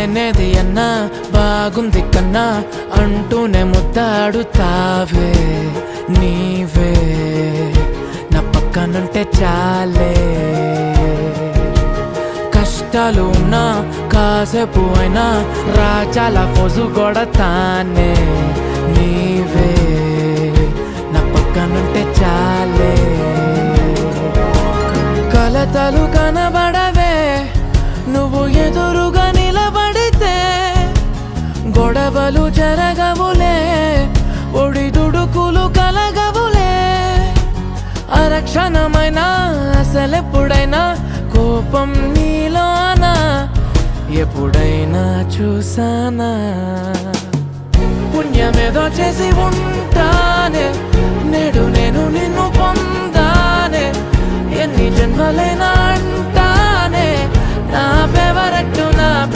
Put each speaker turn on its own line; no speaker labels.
లేనేది అన్నా బాగుంది కన్నా అంటూనే ముద్దాడుతావే నీవే నా పక్కనుంటే చాలే కష్టాలు ఉన్నా కాసేపు అయినా రాజాల ఫోజు కొడతానే నీవే నా పక్కనుంటే చాలే కలతలు కనబడవే నువ్వు ఎదురుగా నిలబడితే గొడవలు జరగవులే ఒడిదుడుకులు కలగవులే అరక్షణమైనా అసలెప్పుడైనా కోపం నీలోనా ఎప్పుడైనా చూసానా పుణ్యమేదో చేసి ఉంటానే నేడు నేను నిన్ను పొందానే ఎన్ని జన్మలైనా